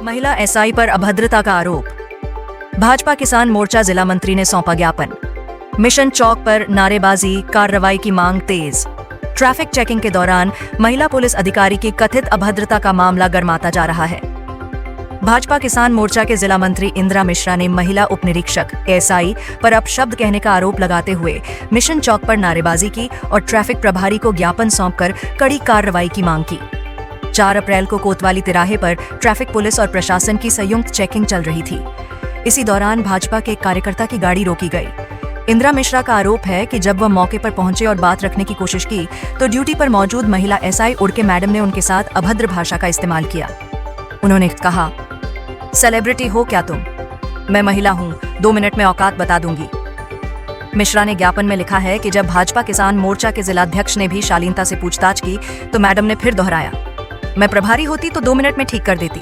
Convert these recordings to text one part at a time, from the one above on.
महिला एसआई पर अभद्रता का आरोप। भाजपा किसान मोर्चा जिला मंत्री ने सौंपा ज्ञापन। मिशन चौक पर नारेबाजी, कार्रवाई की मांग तेज। ट्रैफिक चेकिंग के दौरान महिला पुलिस अधिकारी की कथित अभद्रता का मामला गरमाता जा रहा है। भाजपा किसान मोर्चा के जिला मंत्री इंदिरा मिश्रा ने महिला उप निरीक्षक एसआई पर अपशब्द कहने का आरोप लगाते हुए मिशन चौक पर नारेबाजी की और ट्रैफिक प्रभारी को ज्ञापन सौंपकर कड़ी कार्रवाई की मांग की। 4 अप्रैल को कोतवाली तिराहे पर ट्रैफिक पुलिस और प्रशासन की संयुक्त चेकिंग चल रही थी। इसी दौरान भाजपा के एक कार्यकर्ता की गाड़ी रोकी गई। इंदिरा मिश्रा का आरोप है कि जब वह मौके पर पहुंचे और बात रखने की कोशिश की तो ड्यूटी पर मौजूद महिला एसआई उड़के मैडम ने उनके साथ अभद्र भाषा का इस्तेमाल किया। उन्होंने कहा, सेलिब्रिटी हो क्या तुम? मैं महिला हूं, 2 मिनट में औकात बता दूंगी। मिश्रा ने ज्ञापन में लिखा है कि जब भाजपा किसान मोर्चा के जिलाध्यक्ष ने भी शालीनता से पूछताछ की तो मैडम ने फिर दोहराया, मैं प्रभारी होती तो 2 मिनट में ठीक कर देती।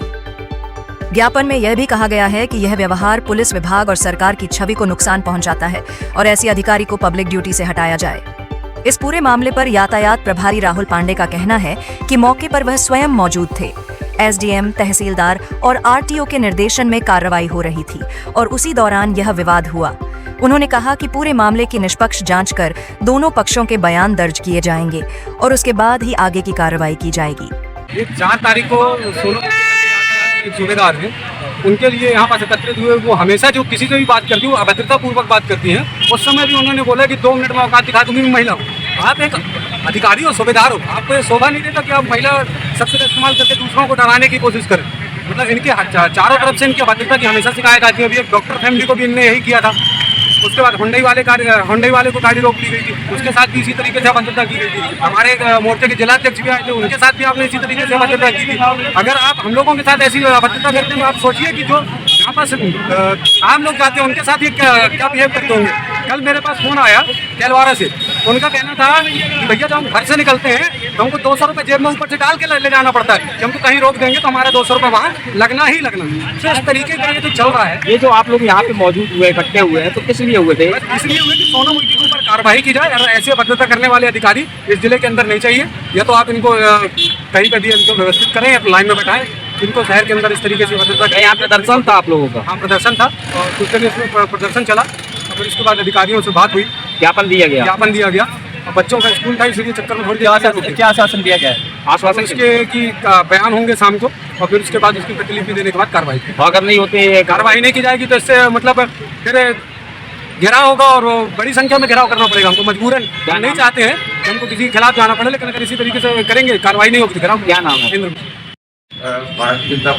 ज्ञापन में यह भी कहा गया है कि यह व्यवहार पुलिस विभाग और सरकार की छवि को नुकसान पहुंचाता है और ऐसी अधिकारी को पब्लिक ड्यूटी से हटाया जाए। इस पूरे मामले पर यातायात प्रभारी राहुल पांडे का कहना है कि मौके पर वह स्वयं मौजूद थे। एसडीएम, तहसीलदार और आरटीओ के निर्देशन में कार्रवाई हो रही थी और उसी दौरान यह विवाद हुआ। उन्होंने कहा कि पूरे मामले की निष्पक्ष जांच कर दोनों पक्षों के बयान दर्ज किए जाएंगे और उसके बाद ही आगे की कार्रवाई की जाएगी। 4 तारीख को सूबेदार हैं, उनके लिए यहाँ पास एकत्रित हुए। वो हमेशा जो किसी से भी बात करती है वो अभद्रता पूर्वक बात करती हैं। उस समय भी उन्होंने बोला कि 2 मिनट में औकात दिखा दूंगी, मैं महिला हूँ। आप एक अधिकारी हो, सूबेदार हो, आपको ये शोभा नहीं देता कि आप महिला शब्द का इस्तेमाल करके दूसरों को डराने की कोशिश करें। मतलब इनके चारों तरफ से इनकी अभद्रता की हमेशा शिकायत आती है। अभी एक डॉक्टर फैमिली को भी इनने यही किया था। उसके बाद हुंडई वाले को गाड़ी रोक ली गई थी, उसके साथ भी इसी तरीके से अभद्रता की गई थी। हमारे मोर्चे के जिलाध्यक्ष भी आए थे, उनके साथ भी आपने इसी तरीके से अभद्रता की थी। अगर आप हम लोगों के साथ ऐसी अभद्रता करते हैं तो आप सोचिए कि जो यहाँ पास आम लोग जाते हैं उनके साथ ये क्या बिहेव करते होंगे। कल मेरे पास फोन आया कैलवारा से, उनका कहना था कि भैया जब हम घर से निकलते हैं तो हमको 200 रुपये जेब में ऊपर से डाल के ले जाना पड़ता है कि हमको कहीं रोक देंगे तो हमारा 200 रुपये वहाँ लगना ही लगना। तो इस तरीके का ये तो चल रहा है। ये जो आप लोग यहाँ पे मौजूद हुए, इकट्ठे हुए हैं, तो किस लिए हुए थे? इसलिए हुए कि सोनम उइके के ऊपर कार्रवाई की जाए और ऐसे अभद्रता करने वाले अधिकारी इस जिले के अंदर नहीं चाहिए। या तो आप इनको कहीं पर भी इनको व्यवस्थित करें या लाइन में बैठाएं। इनको शहर के अंदर इस तरीके से अभद्रता। यहाँ प्रदर्शन था आप लोगों का? हाँ, प्रदर्शन था और कुछ देर इसमें प्रदर्शन चला और फिर इसके बाद अधिकारियों से बात हुई, ज्ञापन दिया गया और बच्चों का स्कूल था इसलिए चक्कर में थोड़ी देर। क्या आश्वासन दिया गया है? आश्वासन इसके कि बयान होंगे शाम को और फिर उसके बाद उसकी प्रतिलिपि देने के बाद कार्रवाई। अगर नहीं होते, कार्रवाई नहीं की जाएगी तो इससे मतलब फिर घेराव होगा और बड़ी संख्या में घेराव करना पड़ेगा हमको मजबूरन। हम नहीं चाहते हैं कि हमको किसी के खिलाफ जाना पड़े, लेकिन अगर इसी तरीके से करेंगे कार्रवाई नहीं होगी। घेराव। क्या नाम है? भारतीय जनता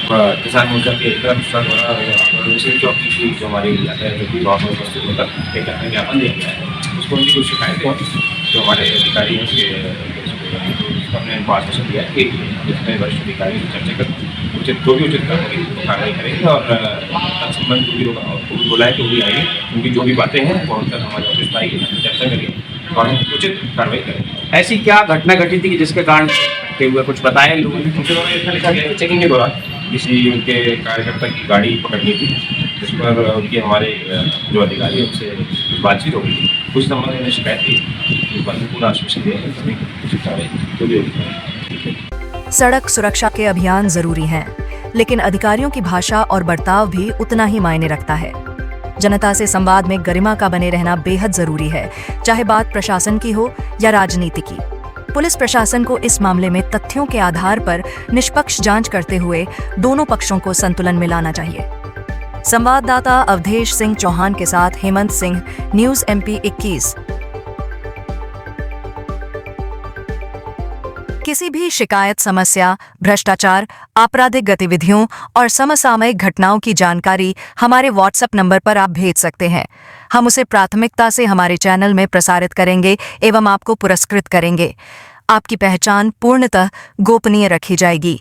किसान मोर्चा के मिशन चौक की जो हमारी उपस्थित होकर एक ज्ञापन दिया गया है, उसको उनकी कुछ शिकायतें जो हमारे अधिकारी हैं उसके हमने उनको आश्वासन दिया है कि जिसमें वरिष्ठ अधिकारी चर्चा कर उचित जो भी उचित कार्रवाई करेंगे और तत्संबंध जो भी होगा उसको भी बुलाए तो भी आएंगे। उनकी जो भी बातें हैं वो अंतर हमारे ऑफिस में आएगी, चर्चा करेंगे और हम उचित कार्रवाई करेंगे। ऐसी क्या घटना घटी थी कि जिसके कारण हुए, कुछ बताया लोगों ने? चेकिंग के दौरान किसी उनके कार्यकर्ता की गाड़ी पकड़ ली थी, जिस पर उनके हमारे जो अधिकारी हैं उनसे बातचीत हो गई। कुछ संबंध में शिकायत थी, इस बात में पूरा आश्वासन दिया है जो भी होगी। सड़क सुरक्षा के अभियान जरूरी हैं, लेकिन अधिकारियों की भाषा और बर्ताव भी उतना ही मायने रखता है। जनता से संवाद में गरिमा का बने रहना बेहद जरूरी है, चाहे बात प्रशासन की हो या राजनीति की। पुलिस प्रशासन को इस मामले में तथ्यों के आधार पर निष्पक्ष जांच करते हुए दोनों पक्षों को संतुलन में लाना चाहिए। संवाददाता अवधेश सिंह चौहान के साथ हेमंत सिंह, न्यूज़ MP 21। किसी भी शिकायत, समस्या, भ्रष्टाचार, आपराधिक गतिविधियों और समसामयिक घटनाओं की जानकारी हमारे व्हाट्सएप नंबर पर आप भेज सकते हैं। हम उसे प्राथमिकता से हमारे चैनल में प्रसारित करेंगे एवं आपको पुरस्कृत करेंगे। आपकी पहचान पूर्णतः गोपनीय रखी जाएगी।